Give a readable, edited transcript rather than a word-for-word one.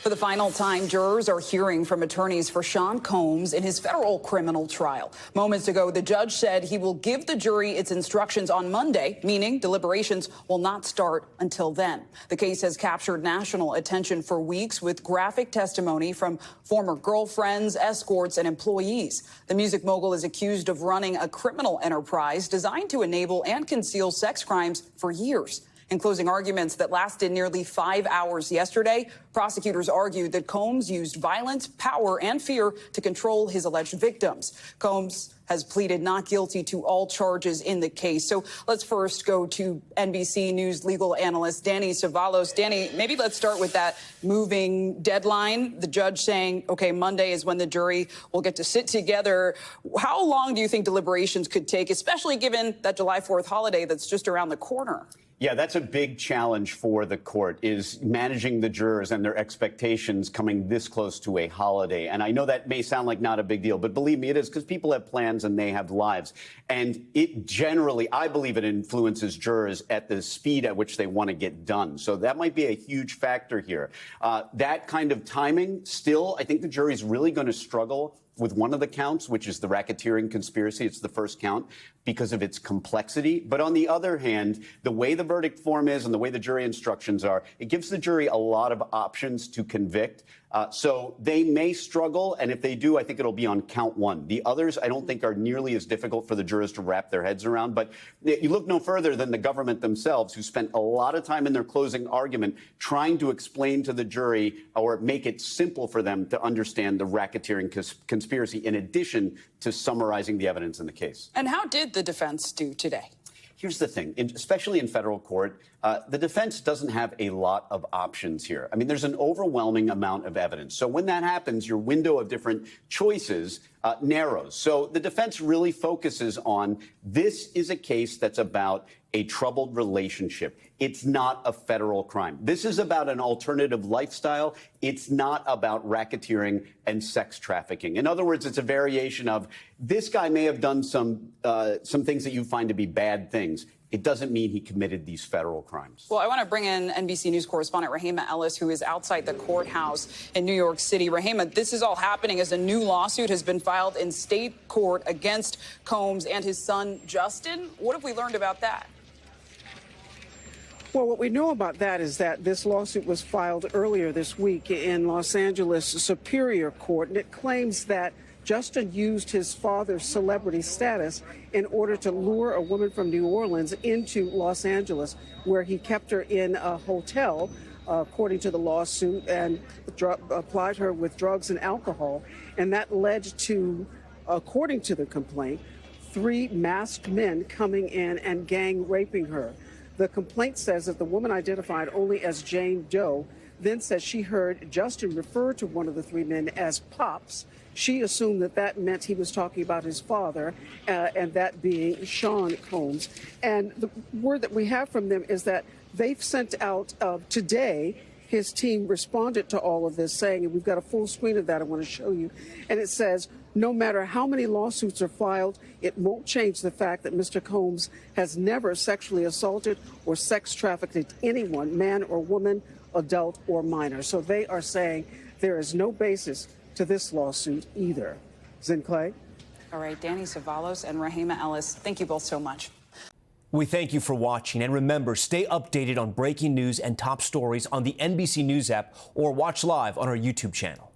For the final time, jurors are hearing from attorneys for Sean Combs in his federal criminal trial. Moments ago, the judge said he will give the jury its instructions on Monday, meaning deliberations will not start until then. The case has captured national attention for weeks with graphic testimony from former girlfriends, escorts, and employees. The music mogul is accused of running a criminal enterprise designed to enable and conceal sex crimes for years. In closing arguments that lasted nearly 5 hours yesterday, prosecutors argued that Combs used violence, power, and fear to control his alleged victims. Combs has pleaded not guilty to all charges in the case. So let's first go to NBC News legal analyst Danny Cevallos. Danny, maybe let's start with that moving deadline. The judge saying, OK, Monday is when the jury will get to sit together. How long do you think deliberations could take, especially given that July 4th holiday that's just around the corner? Yeah, that's a big challenge for the court, is managing the jurors and their expectations coming this close to a holiday. And I know that may sound like not a big deal, but believe me, it is, because people have plans and they have lives. And it generally, I believe it influences jurors at the speed at which they want to get done. So that might be a huge factor here. That kind of timing, still, I think the jury's really going to struggle with one of the counts, which is the racketeering conspiracy. It's the first count because of its complexity. But on the other hand, the way the verdict form is and the way the jury instructions are, it gives the jury a lot of options to convict. So they may struggle. And if they do, I think it'll be on count one. The others, I don't think, are nearly as difficult for the jurors to wrap their heads around. But you look no further than the government themselves, who spent a lot of time in their closing argument trying to explain to the jury or make it simple for them to understand the racketeering conspiracy, in addition to summarizing the evidence in the case. And how did the defense do today? Here's the thing, especially in federal court, the defense doesn't have a lot of options here. I mean, there's an overwhelming amount of evidence. So when that happens, your window of different choices narrows. So the defense really focuses on, this is a case that's about a troubled relationship. It's not a federal crime. This is about an alternative lifestyle. It's not about racketeering and sex trafficking. In other words, it's a variation of, this guy may have done some things that you find to be bad things. It doesn't mean he committed these federal crimes. Well, I want to bring in NBC News correspondent Rehema Ellis, who is outside the courthouse in New York City. Rehema, this is all happening as a new lawsuit has been filed in state court against Combs and his son, Justin. What have we learned about that? Well, what we know about that is that this lawsuit was filed earlier this week in Los Angeles Superior Court, and it claims that Justin used his father's celebrity status in order to lure a woman from New Orleans into Los Angeles, where he kept her in a hotel, according to the lawsuit, and applied her with drugs and alcohol. And that led to, according to the complaint, 3 masked men coming in and gang raping her. The complaint says that the woman, identified only as Jane Doe, then says she heard Justin refer to one of the 3 men as Pops. She assumed that that meant he was talking about his father, and that being Sean Combs. And the word that we have from them is that they've sent out today, his team responded to all of this, saying, and we've got a full screen of that I want to show you, and it says, no matter how many lawsuits are filed, it won't change the fact that Mr. Combs has never sexually assaulted or sex trafficked anyone, man or woman, adult or minor. So they are saying there is no basis to this lawsuit either. Zen Clay? All right, Danny Cevallos and Rehema Ellis, thank you both so much. We thank you for watching, and remember, stay updated on breaking news and top stories on the NBC News app or watch live on our YouTube channel.